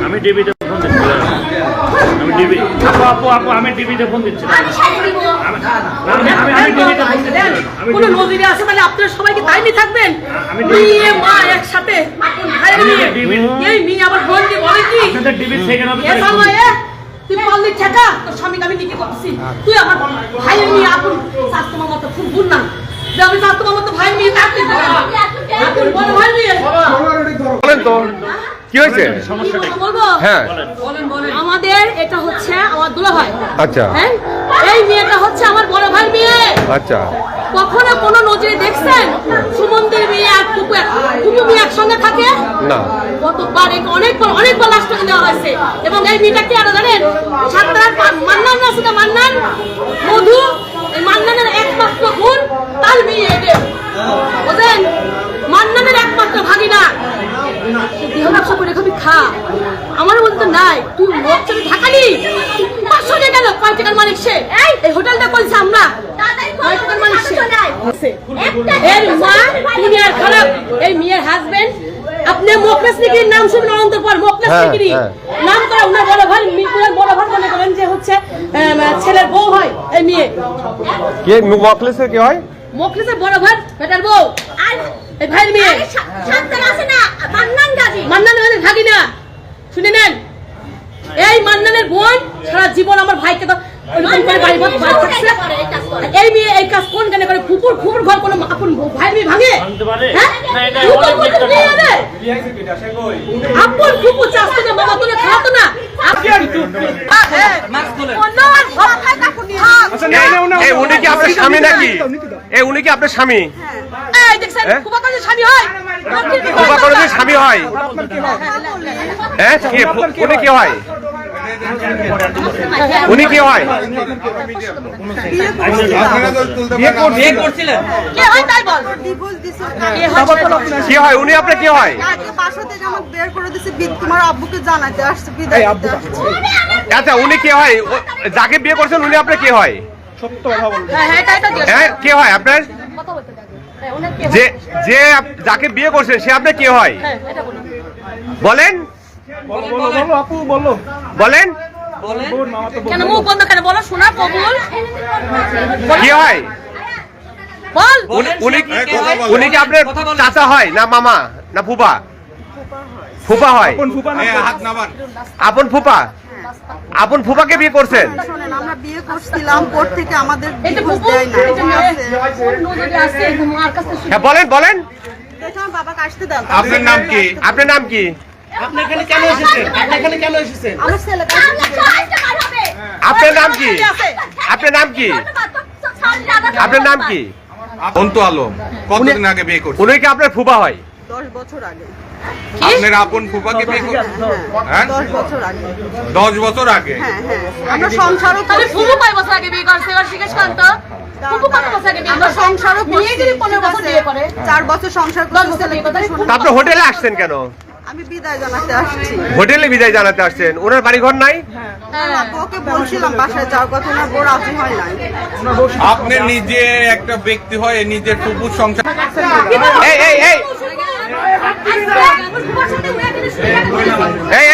আমি টিভিতে ফোন দিচ্ছি। আমি টিভি আপু আমি টিভিতে ফোন দিচ্ছি। কোনো নজিরে আছে তাহলে আপনারা সবাইকে তাইনি থাকবেন? মেয়ে মা একসাথে এই মেয়ে আবার বন্দি বলে কি তুই বললি ঠেকা তোর স্বামীকে আমি নিতে করছি, তুই আমার ভাইয়ের মেয়ে আপন তোমার মতো খুব ভুল না আমি তোমার মতো ভাইয়ের মেয়ে থাকতে বড় ভাই মেয়ে বলেন তো কি হয়েছে সমস্যাটা বলবো? হ্যাঁ বলেন। আমাদের এটা হচ্ছে আমার দুলাভাই। আচ্ছা হ্যাঁ এই মেয়েটা হচ্ছে আমার বড় ভাই মেয়ে। আচ্ছা কখনো কোনো নজরে দেখছেন সুমন্দির মেয়ে আর ফুপু মেয়ে একসঙ্গে থাকে? না কতবার অনেকবার লাশ টাকা দেওয়া হয়েছে। এবং এই মেয়েটা কি আরো জানেন সাতটার মান্নান আছে না মান্নান মধু এই মান্নানের একমাত্র গুণ তার মেয়ে এদের বুঝলেন মান্নানের একমাত্র ভাগিনা দেহ ব্যবসা করে খাবি খা আমার মধ্যে তো নাই তুই লোক চলে ঢাকালি 500 টাকা গেল কয় টাকার মালিক সে এই হোটেলটা বলছে আমরা কয় টাকার মালিক সে এর মা দুনিয়ার খারাপ এই মেয়ের হাজবেন্ড আপনি মোকলেস নিগির নাম শুনবেন অনন্তর পর মোকলেস নিগিরি নাম করা উনার বড় ভাই বড় ভাই মনে করেন যে হচ্ছে ছেলের বউ হয় এই মেয়ে কে মোকলেসের কি হয় মোকলেসের বড় ভাই বেটার বউ আর এই ভাইয়ের মেয়ে শান্তন আছে না মান্নান গাজী মান্নান গাজী ভাগিনা শুনে নেন এই মান্নানের বোন সারা জীবন আমার ভাইকে তো ওইরকম করে বাড়ি থাকছে এই মেয়ে এই কাজ কোন কেন করে ফুপুর ঘর কোনো আপন ভাই মেয়ে ভাঙে হ্যাঁ আপন ফুপু চাষতে না বাবা তোকে খাওয়াতো না উনি কি আপনার স্বামী নাকি উনি কি আপনার স্বামী ফুপা করে স্বামী হয় ফুপা করে স্বামী হয় হ্যাঁ উনি কি হয় উনি কি হয় কি হয় উনি আপনার কি হয় আচ্ছা উনি কি হয় যাকে বিয়ে করছেন উনি আপনার কি হয় হ্যাঁ কে হয় আপনার যে যে যাকে বিয়ে করছেন সে আপনার কি হয় বলেন বলেন কেন মুখ বন্ধ কেন বলো শোনা কবুল কি হয় বল উনি কি আপনার চাচা হয় না মামা না ফুপা ফুপা হয় আপন ফুপা আপন ফুপাকে বিয়ে করছেন আমরা বিয়ে করছিলাম কোর্ট থেকে আমাদের ডিভোর্স দেয় না হ্যাঁ বলেন বলেন বাবাকে আসতে দাও আপনার নাম কি আপনার নাম কি আপনি এখানে কেন এসেছেন আমার ছেলে আপনার নাম কি আপনার নাম কি আপনার নাম কি অন্তু আলম কতদিন আগে বিয়ে করছেন উনি কি আপনার ফুপা হয় 10 বছর আগে আপনার আপন ফুফাকে বিয়ে করছেন হ্যাঁ 10 বছর আগে 10 বছর আগে হ্যাঁ আমরা সংসারও তাহলে ফুপু কয় বছর আগে বিয়ে করছে এবার জিজ্ঞেস করেন তো ফুপু কত বছর আগে বিয়ে আমরা করছে সংসারও বিয়ে যদি 15 বছর বিয়ে করে 4 বছর সংসার 10 বছর বিয়ে করতে শুনুন আপনি হোটেলে আসছেন কেন আমি বিদায় জানাতে আসছি হোটেলে বিদায় জানাতে আসছেন ওনার বাড়ি ঘর নাই ওকে বলছিলাম বাসায় যাওয়ার কথা না বড় আপনি হয় নাই আপনি নিজে একটা ব্যক্তি হয় নিজের ফুফুর সংসার এই এই এই এই